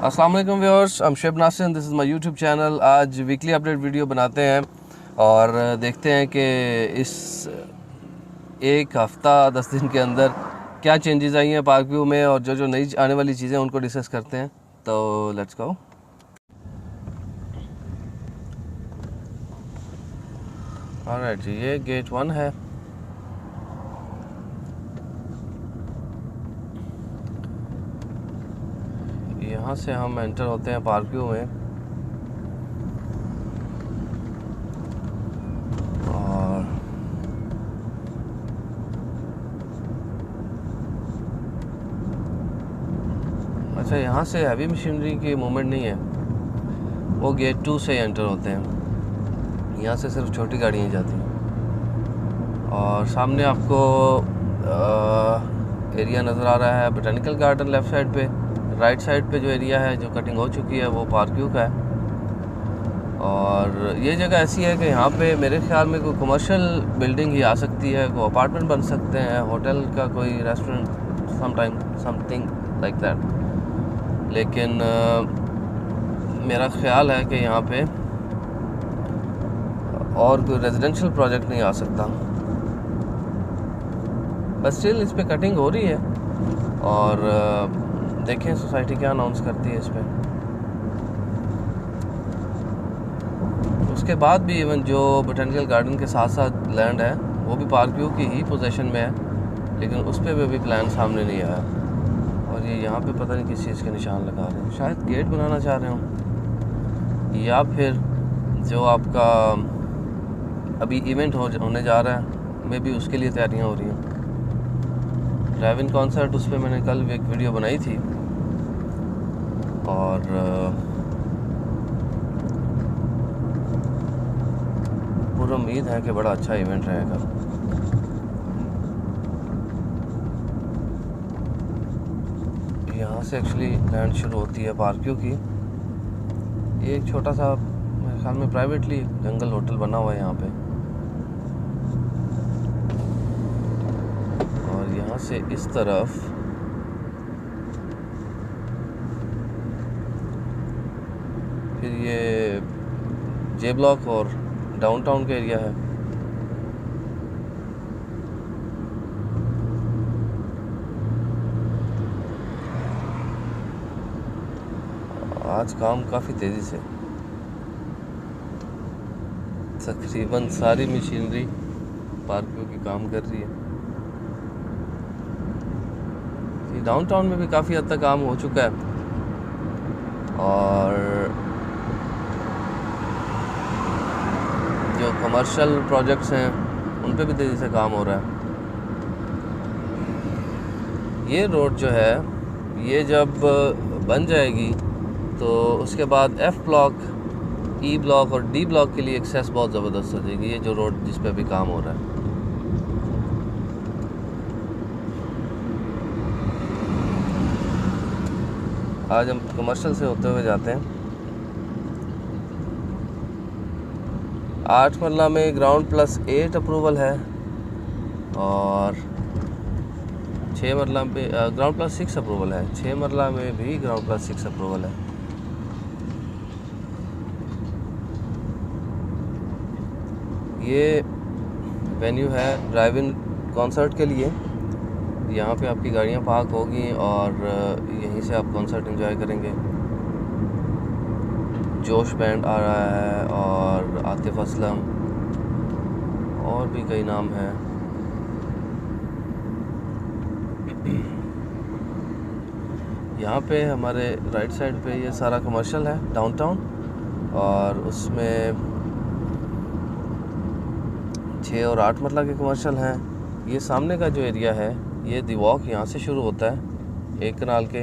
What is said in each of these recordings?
अस्सलाम वालेकुम viewers, I'm Shoaib Nasir, this is my YouTube channel. आज वीकली अपडेट वीडियो बनाते हैं और देखते हैं कि इस एक हफ़्ता 10 दिन के अंदर क्या चेंजेस आई हैं पार्क व्यू में और जो नई आने वाली चीज़ें उनको डिस्कस करते हैं। तो लेट्स गो। ऑलराइट जी, ये गेट 1 है। यहाँ से हम एंटर होते हैं पार्क व्यू में और अच्छा, यहाँ से हैवी मशीनरी की मूवमेंट नहीं है, वो गेट 2 से एंटर होते हैं। यहाँ से सिर्फ छोटी गाड़ियाँ जाती हैं और सामने आपको एरिया नज़र आ रहा है बोटैनिकल गार्डन लेफ़्ट साइड पे। राइट साइड पे जो एरिया है जो कटिंग हो चुकी है वो पार्क व्यू का है। और ये जगह ऐसी है कि यहाँ पे मेरे ख्याल में कोई कमर्शियल बिल्डिंग ही आ सकती है, कोई अपार्टमेंट बन सकते हैं, होटल का कोई रेस्टोरेंट, समथिंग लाइक दैट। लेकिन मेरा ख्याल है कि यहाँ पे और कोई रेजिडेंशियल प्रोजेक्ट नहीं आ सकता। बस स्टिल इस पे कटिंग हो रही है और देखें सोसाइटी क्या अनाउंस करती है इस पर। उसके बाद भी इवन जो बोटैनिकल गार्डन के साथ साथ लैंड है वो भी पार्क व्यू की ही पोजीशन में है, लेकिन उस पर भी प्लान सामने नहीं आया। और ये यहाँ पे पता नहीं किस चीज़ के निशान लगा रहे हैं, शायद गेट बनाना चाह रहे हो या फिर जो आपका अभी इवेंट होने जा रहा है मे भी उसके लिए तैयारियाँ हो रही हैं। ड्राइव-इन कॉन्सर्ट, उस पर मैंने कल एक वीडियो बनाई थी और पूरी उम्मीद है कि बड़ा अच्छा इवेंट रहेगा। यहाँ से एक्चुअली लैंड शुरू होती है पार्क व्यू की। ये एक छोटा सा मेरे ख्याल में प्राइवेटली जंगल होटल बना हुआ है यहाँ पे। और यहाँ से इस तरफ फिर ये जे ब्लॉक और डाउनटाउन का एरिया है। आज काम काफ़ी तेज़ी से, तकरीबन सारी मशीनरी पार्क व्यू की काम कर रही है। डाउनटाउन में भी काफ़ी हद तक काम हो चुका है और जो कमर्शियल प्रोजेक्ट्स हैं उन पे भी तेज़ी से काम हो रहा है। ये रोड जो है ये जब बन जाएगी तो उसके बाद F ब्लॉक, E ब्लॉक और D ब्लॉक के लिए एक्सेस बहुत ज़बरदस्त हो जाएगी। ये जो रोड जिस पे अभी काम हो रहा है, आज हम कमर्शियल से होते हुए जाते हैं। 8 मरला में ग्राउंड +8 अप्रूवल है और 6 मरला पे ग्राउंड +6 अप्रूवल है। 6 मरला में भी ग्राउंड +6 अप्रूवल है। ये वेन्यू है ड्राइव-इन कॉन्सर्ट के लिए। यहाँ पे आपकी गाड़ियाँ पार्क होगी और यहीं से आप कॉन्सर्ट एंजॉय करेंगे। जोश बैंड आ रहा है और आतिफ असलम और भी कई नाम हैं। यहाँ पे हमारे राइट साइड पे ये सारा कमर्शियल है डाउनटाउन और उसमें 6 और 8 मरला के कमर्शियल हैं। ये सामने का जो एरिया है ये दी वॉक यहाँ से शुरू होता है एक कनाल के।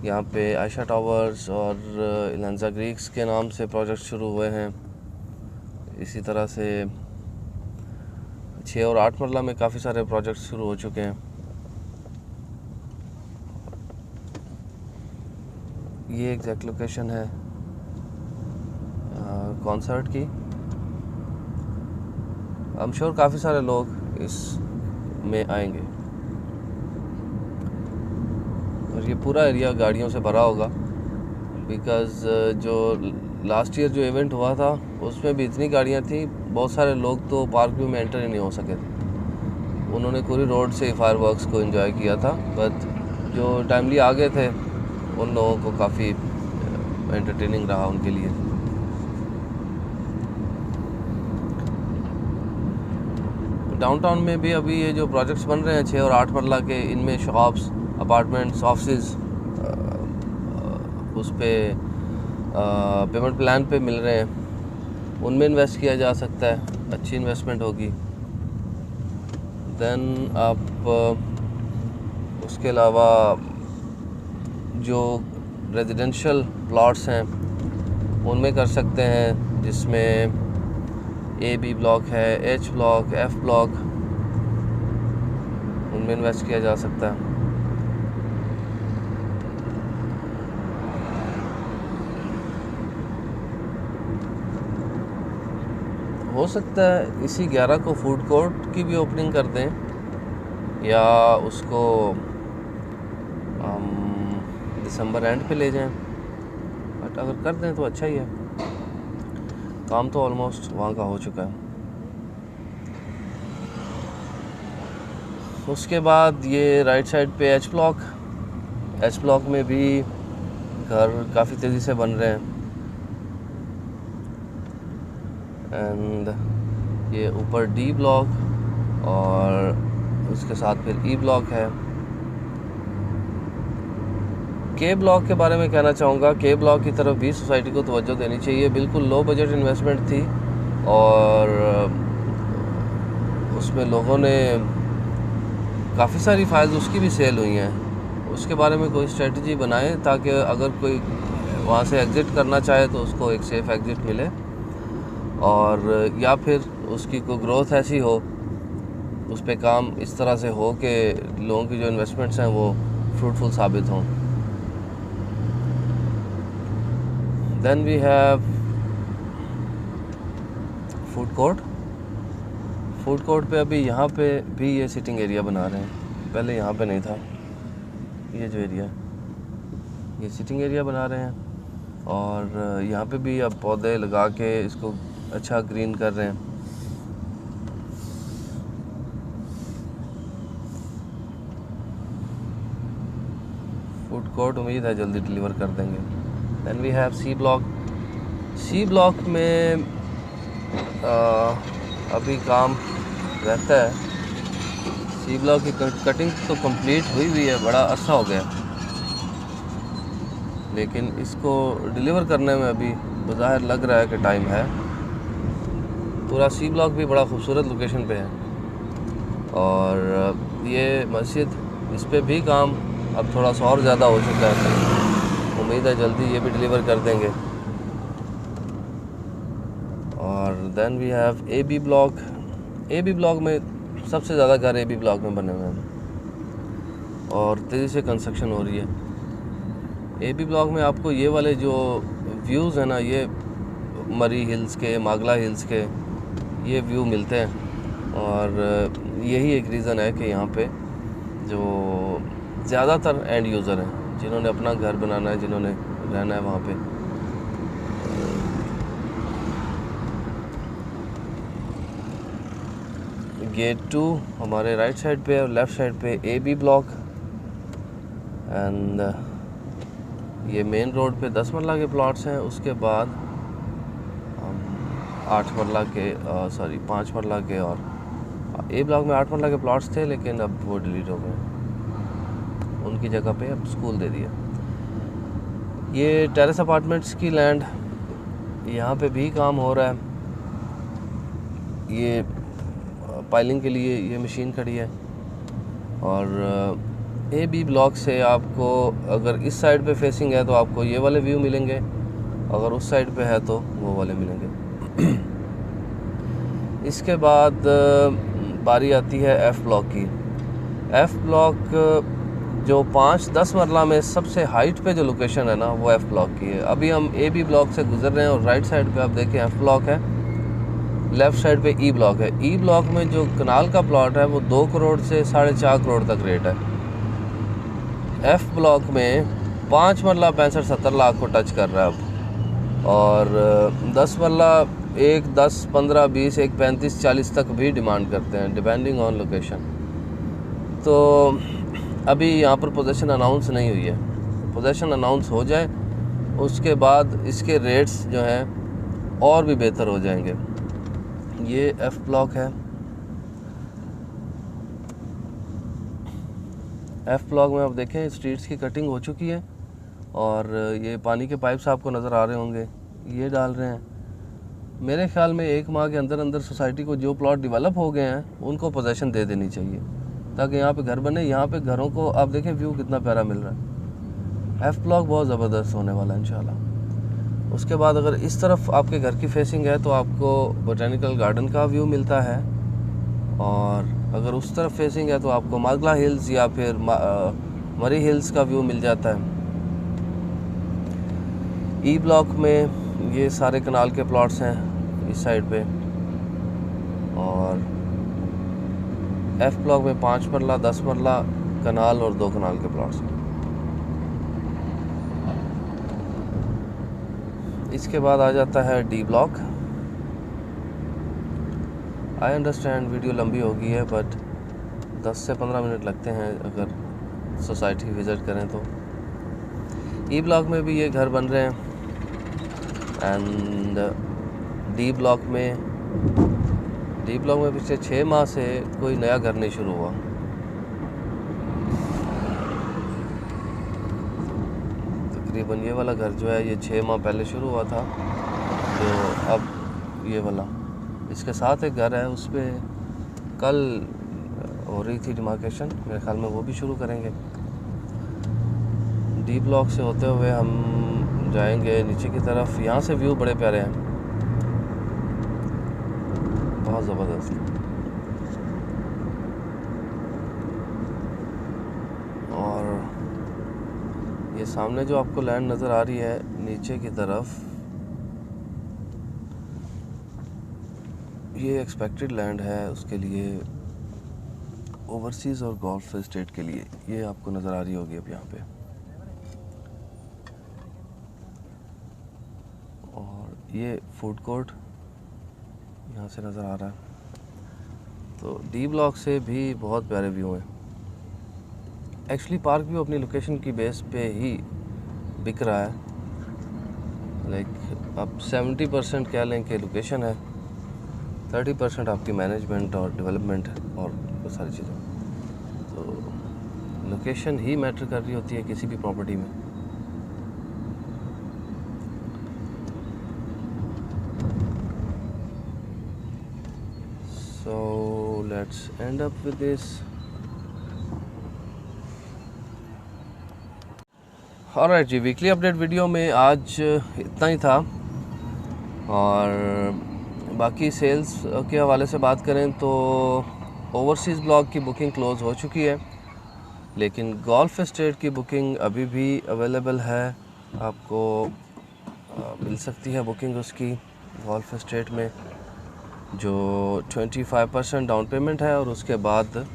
यहाँ पे आयशा टावर्स और इलांजा ग्रीक्स के नाम से प्रोजेक्ट शुरू हुए हैं। इसी तरह से 6 और 8 मरला में काफ़ी सारे प्रोजेक्ट शुरू हो चुके हैं। ये एग्जैक्ट लोकेशन है कॉन्सर्ट की। आई एम श्योर काफ़ी सारे लोग इस में आएंगे और ये पूरा एरिया गाड़ियों से भरा होगा। बिकॉज़ जो लास्ट ईयर जो इवेंट हुआ था उसमें भी इतनी गाड़ियाँ थी, बहुत सारे लोग तो पार्क व्यू में एंटर ही नहीं हो सके थे। उन्होंने पूरी रोड से फायरवर्क्स को एंजॉय किया था, बट जो टाइमली आ गए थे उन लोगों को काफ़ी एंटरटेनिंग रहा उनके लिए। डाउनटाउन में भी अभी ये जो प्रोजेक्ट्स बन रहे हैं 6 और 8 मरला के, इनमें शॉप्स, अपार्टमेंट्स, ऑफिस उस पर पेमेंट प्लान पे मिल रहे हैं, उनमें इन्वेस्ट किया जा सकता है, अच्छी इन्वेस्टमेंट होगी। देन आप उसके अलावा जो रेजिडेंशियल प्लॉट्स हैं उनमें कर सकते हैं, जिसमें A-B ब्लॉक है, H ब्लॉक, F ब्लॉक, उनमें इन्वेस्ट किया जा सकता है। हो सकता है इसी 11 को फूड कोर्ट की भी ओपनिंग कर दें, या उसको दिसंबर एंड पे ले जाएं, बट अगर कर दें तो अच्छा ही है। काम तो ऑलमोस्ट वहाँ का हो चुका है। उसके बाद ये राइट साइड पे एच ब्लॉक में भी घर काफ़ी तेज़ी से बन रहे हैं। एंड ये ऊपर डी ब्लॉक और उसके साथ फिर ई ब्लॉक है। के ब्लॉक के बारे में कहना चाहूँगा, के ब्लॉक की तरफ भी सोसाइटी को तवज्जो देनी चाहिए। बिल्कुल लो बजट इन्वेस्टमेंट थी और उसमें लोगों ने काफ़ी सारी फाइल्स उसकी भी सेल हुई हैं। उसके बारे में कोई स्ट्रेटजी बनाएं ताकि अगर कोई वहाँ से एग्ज़िट करना चाहे तो उसको एक सेफ़ एग्ज़िट मिले, और या फिर उसकी कोई ग्रोथ ऐसी हो, उस पे काम इस तरह से हो कि लोगों की जो इन्वेस्टमेंट्स हैं वो फ्रूटफुल साबित हों। Then we have food court पे अभी यहाँ पे भी ये सिटिंग एरिया बना रहे हैं, पहले यहाँ पे नहीं था। ये जो एरिया, ये सिटिंग एरिया बना रहे हैं, और यहाँ पे भी अब पौधे लगा के इसको अच्छा ग्रीन कर रहे हैं। फूड कोर्ट उम्मीद है जल्दी डिलीवर कर देंगे। Then we have C block में अभी काम रहता है। सी ब्लॉक की कटिंग तो कंप्लीट हुई है, बड़ा अरसा हो गया, लेकिन इसको डिलीवर करने में अभी बज़ाहिर लग रहा है कि टाइम है। पूरा सी ब्लॉक भी बड़ा खूबसूरत लोकेशन पे है, और ये मस्जिद, इस पे भी काम अब थोड़ा सा और ज़्यादा हो चुका है। उम्मीद है जल्दी ये भी डिलीवर कर देंगे। और then we have a B block में सबसे ज़्यादा घर A-B ब्लॉक में बने हुए हैं और तेज़ी से कंस्ट्रक्शन हो रही है। A-B ब्लॉक में आपको ये वाले जो व्यूज़ हैं ना, ये मरी हिल्स के, मागला हिल्स के, ये व्यू मिलते हैं, और यही एक रीज़न है कि यहाँ पे जो ज़्यादातर एंड यूज़र हैं, जिन्होंने अपना घर बनाना है, जिन्होंने रहना है वहाँ पे। गेट 2 हमारे राइट साइड पे और लेफ़्ट साइड पे A-B ब्लॉक, एंड ये मेन रोड पे 10 मरला के प्लॉट्स हैं। उसके बाद 5 मरला के, और A ब्लॉक में 8 मरला के प्लॉट्स थे, लेकिन अब वो डिलीट हो गए, उनकी जगह पे अब स्कूल दे दिया। ये टेरेस अपार्टमेंट्स की लैंड, यहाँ पे भी काम हो रहा है। ये पाइलिंग के लिए ये मशीन खड़ी है, और A-B ब्लॉक से आपको अगर इस साइड पे फेसिंग है तो आपको ये वाले व्यू मिलेंगे, अगर उस साइड पे है तो वो वाले मिलेंगे। इसके बाद बारी आती है F ब्लॉक की। F ब्लॉक जो 5-10 मरला में सबसे हाइट पे जो लोकेशन है ना, वो F ब्लॉक की है। अभी हम A-B ब्लॉक से गुजर रहे हैं और राइट साइड पे आप देखें F ब्लॉक है, लेफ़्ट साइड पे E ब्लॉक है। E ब्लॉक में जो कनाल का प्लॉट है वो 2 करोड़ से 4.5 करोड़ तक रेट है। F ब्लॉक में 5 मरला 65-70 लाख को टच कर रहा है अब, और 10 मरला 1, 10, 15, 20, 1, 35, 40 तक भी डिमांड करते हैं डिपेंडिंग ऑन लोकेशन। तो अभी यहाँ पर पोजीशन अनाउंस नहीं हुई है, पोजीशन अनाउंस हो जाए उसके बाद इसके रेट्स जो हैं और भी बेहतर हो जाएंगे। ये एफ ब्लॉक है, एफ ब्लॉक में आप देखें स्ट्रीट्स की कटिंग हो चुकी है, और ये पानी के पाइप्स आपको नज़र आ रहे होंगे, ये डाल रहे हैं। मेरे ख्याल में 1 माह के अंदर अंदर सोसाइटी को जो प्लॉट डेवलप हो गए हैं उनको पोजीशन दे देनी चाहिए, ताकि यहाँ पे घर बने। यहाँ पे घरों को आप देखें व्यू कितना प्यारा मिल रहा है। एफ ब्लॉक बहुत ज़बरदस्त होने वाला है इंशाल्लाह। उसके बाद अगर इस तरफ आपके घर की फेसिंग है तो आपको बोटेनिकल गार्डन का व्यू मिलता है, और अगर उस तरफ फेसिंग है तो आपको मागला हिल्स या फिर मरी हिल्स का व्यू मिल जाता है। ई ब्लॉक में ये सारे कनाल के प्लॉट्स हैं इस साइड पे, और एफ ब्लॉक में 5 मरला 10 मरला कनाल और 2 कनाल के प्लॉट्स हैं। इसके बाद आ जाता है D block. I understand video लंबी होगी है, बट 10 से 15 मिनट लगते हैं अगर सोसाइटी विज़िट करें तो। ई ब्लॉक में भी ये घर बन रहे हैं, एंड डी ब्लॉक में पिछले 6 माह से कोई नया घर नहीं शुरू हुआ। तकरीबन ये वाला घर जो है ये 6 माह पहले शुरू हुआ था, तो अब ये वाला इसके साथ एक घर है, उस पर कल हो रही थी डिमार्केशन, मेरे ख्याल में वो भी शुरू करेंगे। डी ब्लॉक से होते हुए हम जाएंगे नीचे की तरफ। यहाँ से व्यू बड़े प्यारे हैं, बहुत ज़बरदस्त। और ये सामने जो आपको लैंड नज़र आ रही है नीचे की तरफ, ये एक्सपेक्टेड लैंड है उसके लिए, ओवरसीज़ और गोल्फ एस्टेट के लिए। ये आपको नज़र आ रही होगी अब यहाँ पे, और ये फूड कोर्ट यहाँ से नज़र आ रहा है। तो डी ब्लॉक से भी बहुत प्यारे व्यू हैं। एक्चुअली पार्क व्यू अपनी लोकेशन की बेस पे ही बिक रहा है, लाइक अब 70% कह लें कि लोकेशन है, 30% आपकी मैनेजमेंट और डेवलपमेंट है और बहुत सारी चीज़ें। तो लोकेशन ही मैटर कर रही होती है किसी भी प्रॉपर्टी में। So let's end up with this. Alright जी, वीकली अपडेट वीडियो में आज इतना ही था। और बाकी सेल्स के हवाले से बात करें तो ओवरसीज़ ब्लॉक की बुकिंग क्लोज़ हो चुकी है, लेकिन गोल्फ एस्टेट की बुकिंग अभी भी अवेलेबल है, आपको मिल सकती है बुकिंग उसकी। गोल्फ एस्टेट में जो 25% डाउन पेमेंट है और उसके बाद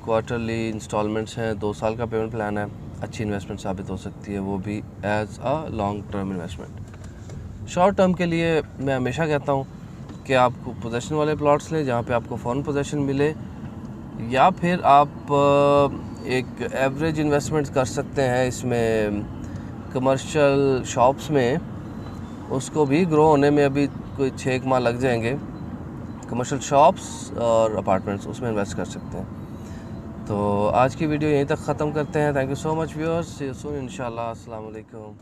क्वार्टरली इंस्टॉलमेंट्स हैं, 2 साल का पेमेंट प्लान है, अच्छी इन्वेस्टमेंट साबित हो सकती है, वो भी as a long term investment. Short term के लिए मैं हमेशा कहता हूँ कि आप पोजीशन वाले प्लॉट्स लें जहाँ पे आपको फ़ौरन पोजीशन मिले, या फिर आप एक एवरेज इन्वेस्टमेंट कर सकते हैं इसमें कमर्शियल शॉप्स में, उसको भी ग्रो होने में अभी कोई 6 माह लग जाएंगे। कमर्शियल शॉप्स और अपार्टमेंट्स उसमें इन्वेस्ट कर सकते हैं। तो आज की वीडियो यहीं तक ख़त्म करते हैं। Thank you so much viewers, see you soon इंशाल्लाह। अस्सलाम वालेकुम।